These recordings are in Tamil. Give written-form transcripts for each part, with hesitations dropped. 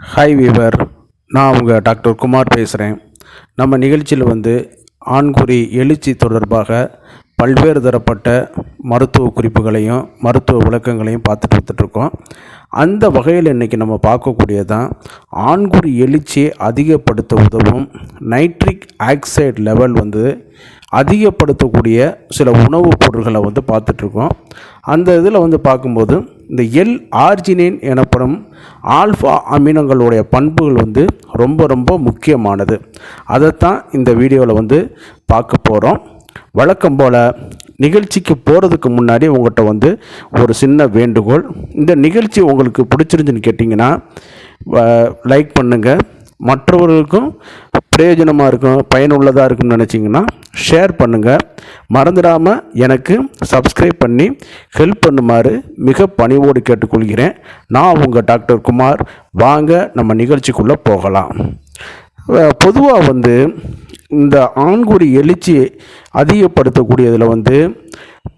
ஹாய் வீவர், நான் உங்கள் டாக்டர் குமார் பேசுகிறேன். நம்ம நிகழ்ச்சியில் ஆண்குறி எழுச்சி தொடர்பாக பல்வேறு தரப்பட்ட மருத்துவ குறிப்புகளையும் மருத்துவ விளக்கங்களையும் பார்த்துட்டு வந்துட்டுருக்கோம். அந்த வகையில் இன்றைக்கி நம்ம பார்க்கக்கூடியதான் ஆண்குறி எழுச்சியை அதிகப்படுத்த உதவும் நைட்ரிக் ஆக்சைடு லெவல் அதிகப்படுத்தக்கூடிய சில உணவுப் பொருட்களை பார்த்துட்ருக்கோம். அந்த இதில் பார்க்கும்போது இந்த ஆர்ஜினைன் எனப்படும் ஆல்ஃபா அமினங்களுடைய பண்புகள் ரொம்ப ரொம்ப முக்கியமானது. அதைத்தான் இந்த வீடியோவில் பார்க்க போகிறோம். வழக்கம் போல் நிகழ்ச்சிக்கு போகிறதுக்கு முன்னாடி உங்கள்கிட்ட ஒரு சின்ன வேண்டுகோள். இந்த நிகழ்ச்சி உங்களுக்கு பிடிச்சிருந்துன்னு கேட்டிங்கன்னா லைக் பண்ணுங்கள். மற்றவர்களுக்கும் பிரயோஜனமாக இருக்கும், பயனுள்ளதாக இருக்குன்னு நினச்சிங்கன்னா ஷேர் பண்ணுங்கள். மறந்துடாமல் எனக்கு சப்ஸ்கிரைப் பண்ணி ஹெல்ப் பண்ணுமாறு மிக பணிவோடு கேட்டுக்கொள்கிறேன். நான் உங்கள் டாக்டர் குமார். வாங்க நம்ம நிகழ்ச்சிக்குள்ளே போகலாம். பொதுவாக இந்த ஆண்குறி எழுச்சியை அதிகப்படுத்தக்கூடியதில்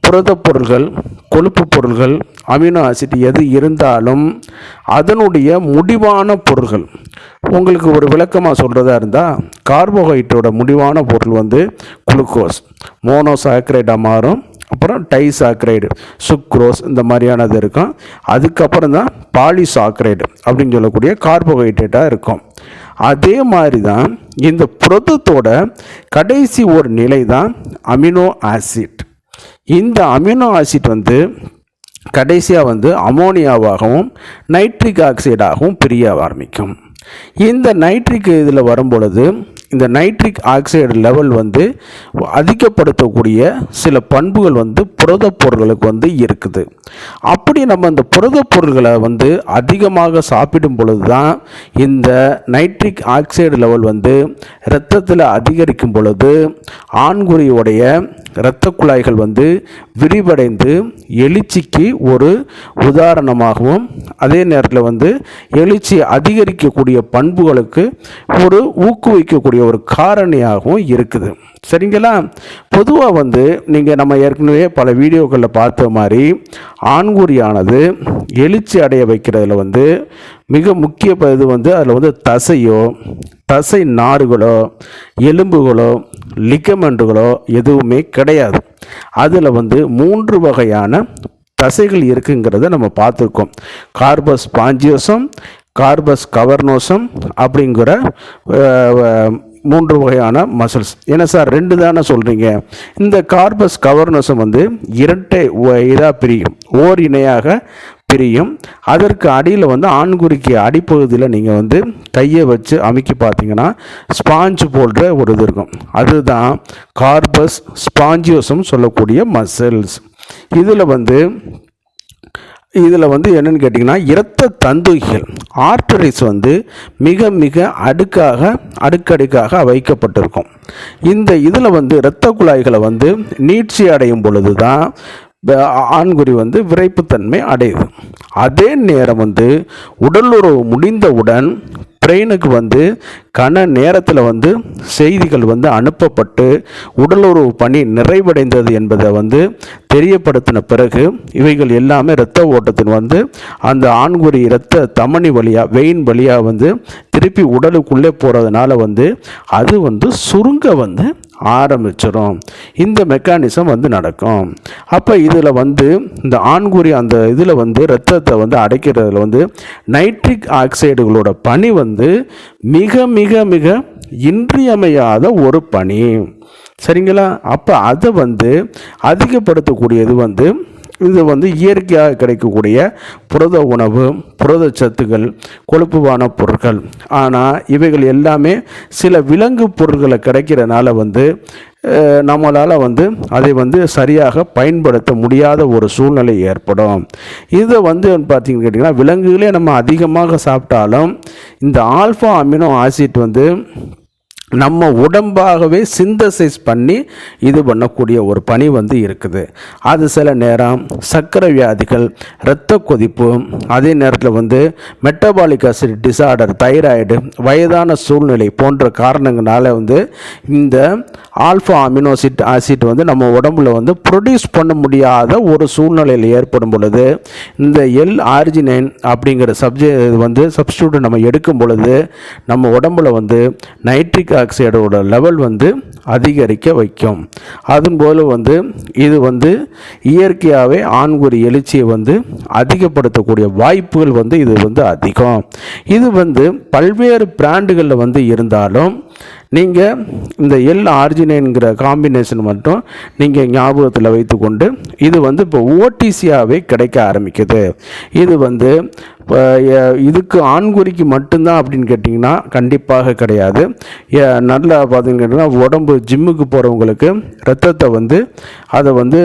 புரத பொருள்கள், கொழுப்பு பொருள்கள், அமினோ ஆசிட் எது இருந்தாலும் அதனுடைய முடிவான பொருள்கள், உங்களுக்கு ஒரு விளக்கமாக சொல்கிறதா இருந்தால் கார்போஹைட்ரேட்டோட முடிவான பொருள் குளுக்கோஸ், மோனோசாக்கரைடாக மாறும். அப்புறம் டைசாக்கரைடு, சுக்ரோஸ், இந்த மாதிரியானது இருக்கும். அதுக்கப்புறம் தான் பாலிசாக்கரைடு அப்படின்னு சொல்லக்கூடிய கார்போஹைட்ரேட்டாக இருக்கும். அதே மாதிரி தான் இந்த புரதத்தோட கடைசி ஒரு நிலை தான் அமினோ ஆசிட். இந்த அமினோ ஆசிட் கடைசியாக அமோனியாவாகவும் நைட்ரிக் ஆக்சைடாகவும் பிரிய ஆரம்பிக்கும். இந்த நைட்ரிக் இதில் வரும்பொழுது இந்த நைட்ரிக் ஆக்சைடு லெவல் அதிகப்படுத்தக்கூடிய சில பண்புகள் புரத பொருட்களுக்கு இருக்குது. அப்படி நம்ம இந்த புரத பொருட்களை அதிகமாக சாப்பிடும் பொழுது தான் இந்த நைட்ரிக் ஆக்சைடு லெவல் இரத்தத்தில் அதிகரிக்கும் பொழுது ஆண்குறியுடைய இரத்த குழாய்கள் விரிவடைந்து எழுச்சிக்கு ஒரு உதாரணமாகவும், அதே நேரத்தில் எழுச்சி அதிகரிக்கக்கூடிய பண்புகளுக்கு ஒரு ஊக்குவிக்கக்கூடிய ஒரு காரணியாகவும் இருக்குது. சரிங்களா? பொதுவாக நீங்கள் நம்ம ஏற்கனவே பல வீடியோக்களில் பார்த்த மாதிரி ஆண்குறியானது எழுச்சி அடைய வைக்கிறதுல மிக முக்கிய இது அதில் தசையோ, தசை நாறுகளோ, எலும்புகளோ, லிகமெண்ட்டுகளோ எதுவுமே கிடையாது. அதில் 3 வகையான தசைகள் இருக்குங்கிறத நம்ம பார்த்துருக்கோம். கார்பஸ் ஸ்பாஞ்சியோசம், கார்பஸ் கவர்னோசம் அப்படிங்கிற 3 வகையான மசில்ஸ். என்ன சார் 2 தானே சொல்கிறீங்க? இந்த கார்பஸ் கவர்னோசம் இரட்டை இதாக பிரியும், ஓர் இணையாக பிரியும். அதற்கு அடியில் ஆண்குறிக்கு அடிப்பகுதியில் நீங்கள் கையை வச்சு அமைக்கி பார்த்தீங்கன்னா ஸ்பாஞ்சு போன்ற ஒரு இது இருக்கும். அதுதான் கார்பஸ் ஸ்பாஞ்சியோசம் சொல்லக்கூடிய மசில்ஸ். இதில் என்னென்னு கேட்டிங்கன்னா இரத்த தந்துகிகள், ஆர்டரிஸ் மிக மிக அடுக்கடுக்காக வைக்கப்பட்டிருக்கும். இந்த இதில் இரத்த குழாய்களை நீட்சி அடையும் பொழுது தான் ஆண்குறி விரைப்புத்தன்மை அடையுது. அதே நேரம் உடலுறவு முடிந்தவுடன் பிரெயினுக்கு கன நேரத்தில் செய்திகள் அனுப்பப்பட்டு உடலுறவு பணி நிறைவடைந்தது என்பதை தெரியப்படுத்தின பிறகு இவைகள் எல்லாமே இரத்த ஓட்டத்தின் அந்த ஆண்குறி இரத்த தமனி வழியாக, வெயின் வழியாக திருப்பி உடலுக்குள்ளே போகிறதுனால அது சுருங்க ஆரம்பிச்சிடும். இந்த மெக்கானிசம் நடக்கும். அப்போ இதில் இந்த ஆண்குறி அந்த இதில் இரத்தத்தை அடைக்கிறதுல நைட்ரிக் ஆக்சைடுகளோட பணி மிக மிக மிக இன்றியமையாத ஒரு பணி. சரிங்களா? அப்போ அதை அதிகப்படுத்தக்கூடியது இது இயற்கையாக கிடைக்கக்கூடிய புரத உணவு, புரத சத்துக்கள், கொழுப்புவான பொருட்கள். ஆனால் இவைகள் எல்லாமே சில விலங்கு பொருட்களை கிடைக்கிறனால நம்மளால் அதை சரியாக பயன்படுத்த முடியாத ஒரு சூழ்நிலை ஏற்படும். இதை பார்த்தீங்கன்னு கேட்டிங்கன்னா விலங்குகளே நம்ம அதிகமாக சாப்பிட்டாலும் இந்த ஆல்ஃபா அமினோ ஆசிட் நம்ம உடம்பாகவே சிந்தசைஸ் பண்ணி இது பண்ணக்கூடிய ஒரு பணி வந்து இருக்குது. அது சில நேரம் சர்க்கரை வியாதிகள், இரத்த கொதிப்பு, அதே நேரத்தில் வந்து மெட்டபாலிக் அசிட் டிசார்டர், தைராய்டு, வயதான சூழ்நிலை போன்ற காரணங்களால வந்து இந்த ஆல்ஃபா அமினோசிட் ஆசிட் வந்து நம்ம உடம்புல வந்து ப்ரொடியூஸ் பண்ண முடியாத ஒரு சூழ்நிலையில் ஏற்படும் பொழுது இந்த L-ஆர்ஜினைன் அப்படிங்கிற சப்ஸ்டியூட் நம்ம எடுக்கும் பொழுது நம்ம உடம்புல வந்து நைட்ரிக் ஆக்சைடோட லெவல் வந்து அதிகரிக்க வைக்கும். அதுபோல் வந்து இது வந்து இயற்கையாகவே ஆண்குறி எழுச்சியை வந்து அதிகப்படுத்தக்கூடிய வாய்ப்புகள் வந்து இது வந்து அதிகம். இது வந்து பல்வேறு பிராண்டுகளில் வந்து இருந்தாலும் நீங்கள் இந்த L-ஆர்ஜினைன்கிற காம்பினேஷன் மட்டும் நீங்கள் ஞாபகத்தில் வைத்துக்கொண்டு இது வந்து இப்போ ஓடிசியாகவே கிடைக்க ஆரம்பிக்குது. இது வந்து இதுக்கு ஆண்குறிக்கு மட்டும்தான் அப்படின்னு கேட்டிங்கன்னா கண்டிப்பாக கிடையாது. நல்லா பார்த்தீங்கன்னா உடம்பு ஜிம்முக்கு போகிறவங்களுக்கு ரத்தத்தை வந்து அதை வந்து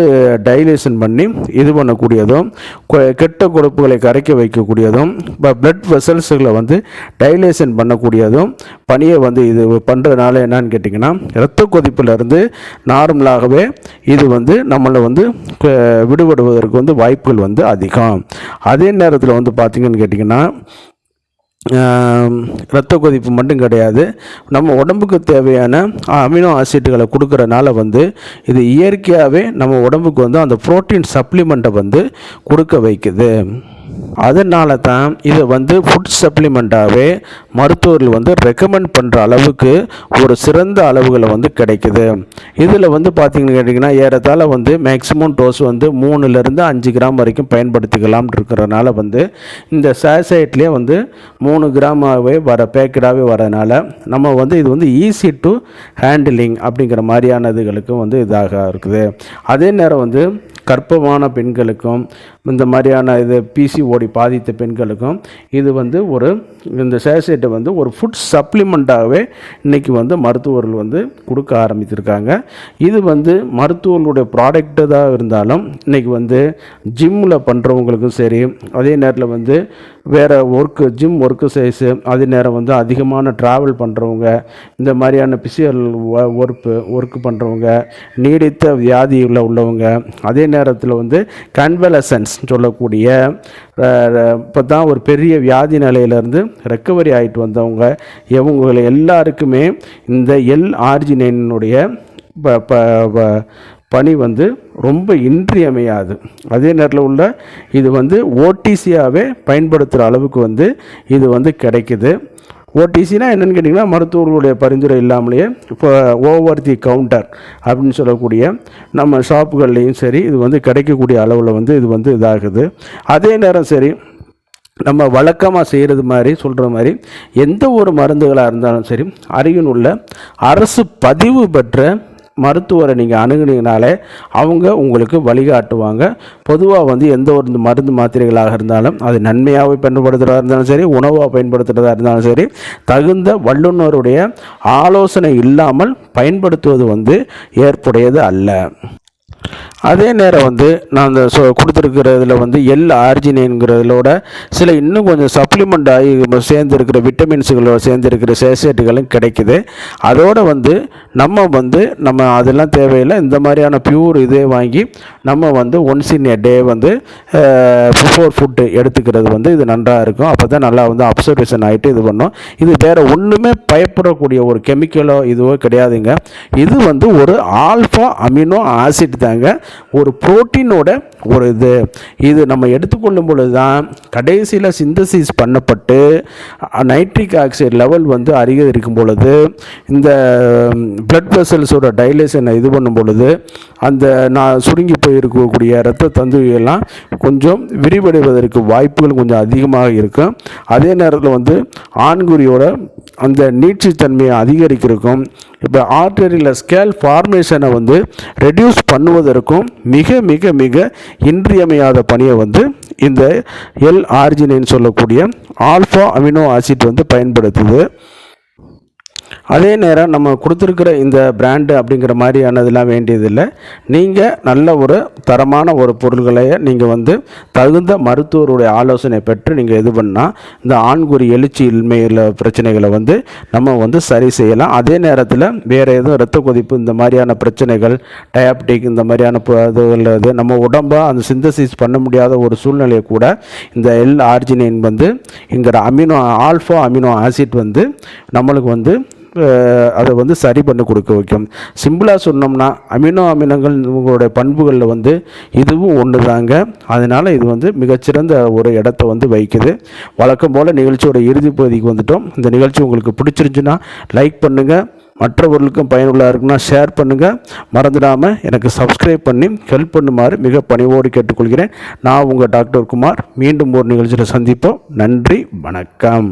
டைலேஷன் பண்ணி இது பண்ணக்கூடியதும், கெட்ட கொழுப்புகளை கரைக்க வைக்கக்கூடியதும், இப்போ பிளட் வெசல்ஸுகளை வந்து டைலேஷன் பண்ணக்கூடியதும் பணியை வந்து இது பண்ணுறதுனால என்னன்னு கேட்டிங்கன்னா இரத்த கொதிப்பிலிருந்து நார்மலாகவே இது வந்து நம்மளை வந்து விடுபடுவதற்கு வந்து வாய்ப்புகள் வந்து அதிகம். அதே நேரத்தில் வந்து பார்த்திங்கன்னு கேட்டிங்கன்னா இரத்த கொதிப்பு மட்டும் கிடையாது, நம்ம உடம்புக்கு தேவையான அமினோ ஆசிட்டுகளை கொடுக்கறனால வந்து இது இயற்கையாகவே நம்ம உடம்புக்கு வந்து அந்த புரோட்டீன் சப்ளிமெண்ட்டை வந்து கொடுக்க வைக்குது. அதனால தான் இதை வந்து ஃபுட் சப்ளிமெண்ட்டாகவே மருத்துவர்கள் வந்து ரெக்கமெண்ட் பண்ணுற அளவுக்கு ஒரு சிறந்த அளவுகளை வந்து கிடைக்குது. இதில் வந்து பார்த்திங்கன்னு கேட்டிங்கன்னா ஏறத்தாழ வந்து மேக்ஸிமம் டோஸ் வந்து 3லேருந்து 5 கிராம் வரைக்கும் பயன்படுத்திக்கலாம் இருக்கிறனால வந்து இந்த சேசைட்லேயே வந்து 3 கிராமாகவே பேக்கடாகவே வரனால நம்ம வந்து இது வந்து ஈஸி டு ஹேண்டிலிங் அப்படிங்கிற மாதிரியான இதுகளுக்கும் வந்து இதாக இருக்குது. அதே நேரம் வந்து கர்ப்பமான பெண்களுக்கும் இந்த மாதிரியான இது பிசிஓடி பாதித்த பெண்களுக்கும் இது வந்து இந்த சேசைட்டை வந்து ஒரு ஃபுட் சப்ளிமெண்ட்டாகவே இன்றைக்கி வந்து மருத்துவர்கள் வந்து கொடுக்க ஆரம்பித்திருக்காங்க. இது வந்து மருத்துவர்களுடைய ப்ராடக்ட்டு தான் இருந்தாலும் இன்றைக்கி வந்து ஜிம்மில் பண்ணுறவங்களுக்கும் சரி, அதே நேரத்தில் வந்து வேறு ஜிம் ஒர்க்கு சைஸு, அதே நேரம் வந்து அதிகமான ட்ராவல் பண்ணுறவங்க, இந்த மாதிரியான பிசிக்கல் ஒர்க்கு பண்ணுறவங்க, நீடித்த வியாதியில் உள்ளவங்க, அதே நேரத்தில் வந்து கன்வலசன்ஸ் சொல்லக்கூடிய இப்போ தான் ஒரு பெரிய வியாதி நிலையிலேருந்து ரெக்கவரி ஆகிட்டு வந்தவங்க, இவங்களை எல்லாருக்குமே இந்த L-ஆர்ஜினைனுடைய பணி வந்து ரொம்ப இன்றியமையாது. அதே நேரத்தில் உள்ள இது வந்து ஓடிசியாகவே பயன்படுத்துகிற அளவுக்கு வந்து இது வந்து கிடைக்குது. ஓடிசினா என்னென்னு கேட்டிங்கன்னா மருத்துவர்களுடைய பரிந்துரை இல்லாமலேயே இப்போ ஓவர் தி கவுண்டர் அப்படின்னு சொல்லக்கூடிய நம்ம ஷாப்புகள்லேயும் சரி இது வந்து கிடைக்கக்கூடிய அளவில் வந்து இது வந்து இதாகுது. அதே நேரம் சரி நம்ம வழக்கமாக செய்கிறது மாதிரி சொல்கிற மாதிரி எந்த ஒரு மருந்துகளாக இருந்தாலும் சரி அருகில் உள்ள அரசு பதிவு பெற்ற மருத்துவரை நீங்கள் அணுகுனீங்கனாலே அவங்க உங்களுக்கு வழிகாட்டுவாங்க. பொதுவாக வந்து எந்த ஒரு மருந்து மாத்திரைகளாக இருந்தாலும் அது நன்மையாக பயன்படுத்துகிறதா இருந்தாலும் சரி, உணவாக பயன்படுத்துகிறதா இருந்தாலும் சரி, தகுந்த வல்லுநருடைய ஆலோசனை இல்லாமல் பயன்படுத்துவது வந்து ஏற்புடையது அல்ல. அதே நேரம் வந்து நான் அந்த கொடுத்துருக்கிறதுல வந்து L-ஆர்ஜினைன்கிறதோட சில இன்னும் கொஞ்சம் சப்ளிமெண்ட் ஆகி சேர்ந்துருக்கிற விட்டமின்ஸுகளோட சேர்ந்துருக்கிற சேசேட்டுகளும் கிடைக்குது. அதோடு வந்து நம்ம அதெல்லாம் தேவையில்லை, இந்த மாதிரியான பியூர் இதே வாங்கி நம்ம வந்து ஒன்ஸ் இன் எ டே வந்து பிஃபோர் ஃபுட்டு எடுத்துக்கிறது வந்து இது நன்றாக இருக்கும். அப்போ தான் நல்லா வந்து அப்சர்வேஷன் ஆகிட்டு இது பண்ணோம். இது வேறு ஒன்றுமே பயப்படக்கூடிய ஒரு கெமிக்கலோ இதுவோ கிடையாதுங்க. இது வந்து ஒரு ஆல்ஃபா அமினோ ஆசிட் தாங்க, ஒரு புரோட்டீனோட ஒரு இது நம்ம எடுத்துக்கொள்ளும் பொழுது தான் கடைசியில் சிந்தசிஸ் பண்ணப்பட்டு நைட்ரிக் ஆக்சைடு லெவல் வந்து அதிகரிக்கும் பொழுது இந்த பிளட் வெசல்ஸோட டைலேஷனை இது பண்ணும் பொழுது அந்த சுருங்கி போயிருக்கக்கூடிய இரத்த தந்துவெல்லாம் கொஞ்சம் விரிவடைவதற்கு வாய்ப்புகள் கொஞ்சம் அதிகமாக இருக்கும். அதே நேரத்தில் வந்து ஆண்குறியோட அந்த நீட்சித்தன்மையை அதிகரிக்கிறதுக்கும் இப்போ ஆர்டரியில் ஸ்கேல் ஃபார்மேஷனை வந்து ரெடியூஸ் பண்ணுவதற்கும் மிக மிக மிக இன்றியமையாத பணியை வந்து இந்த L-ஆர்ஜினைன்னு சொல்லக்கூடிய ஆல்ஃபா அமினோ ஆசிட் வந்து பயன்படுத்துது. அதே நேரம் நம்ம கொடுத்துருக்கிற இந்த பிராண்டு அப்படிங்கிற மாதிரியானதெல்லாம் வேண்டியதில்லை. நீங்கள் நல்ல ஒரு தரமான ஒரு பொருள்களை நீங்கள் வந்து தகுந்த மருத்துவருடைய ஆலோசனை பெற்று நீங்கள் இது பண்ணால் இந்த ஆண்குறி எழுச்சி இன்மையில் பிரச்சனைகளை வந்து நம்ம வந்து சரி செய்யலாம். அதே நேரத்தில் வேறு எதுவும் இரத்த கொதிப்பு இந்த மாதிரியான பிரச்சனைகள், டயாபெட்டிக் இந்த மாதிரியான இது நம்ம உடம்பை அந்த சிந்தசிஸ் பண்ண முடியாத ஒரு சூழ்நிலையை கூட இந்த L-ஆர்ஜினைன் வந்து இங்கிற ஆல்ஃபா அமினோ ஆசிட் வந்து நம்மளுக்கு வந்து அதை வந்து சரி பண்ணி கொடுக்க வைக்கும். சிம்பிளாக சொன்னோம்னா அமினங்கள் உங்களுடைய பண்புகளில் வந்து இதுவும் ஒன்று தாங்க. அதனால் இது வந்து மிகச்சிறந்த ஒரு இடத்த வந்து வைக்குது. வழக்கம் போல் நிகழ்ச்சியோட இறுதி பகுதிக்கு வந்துட்டோம். இந்த நிகழ்ச்சி உங்களுக்கு பிடிச்சிருந்துச்சுன்னா லைக் பண்ணுங்கள், மற்றவர்களுக்கும் பயனுள்ளதாக இருக்குன்னா ஷேர் பண்ணுங்கள். மறந்துடாமல் எனக்கு சப்ஸ்கிரைப் பண்ணி ஹெல்ப் பண்ணுமாறு மிக பணிவோடு கேட்டுக்கொள்கிறேன். நான் உங்கள் டாக்டர் குமார். மீண்டும் ஒரு நிகழ்ச்சியில் சந்திப்போம். நன்றி, வணக்கம்.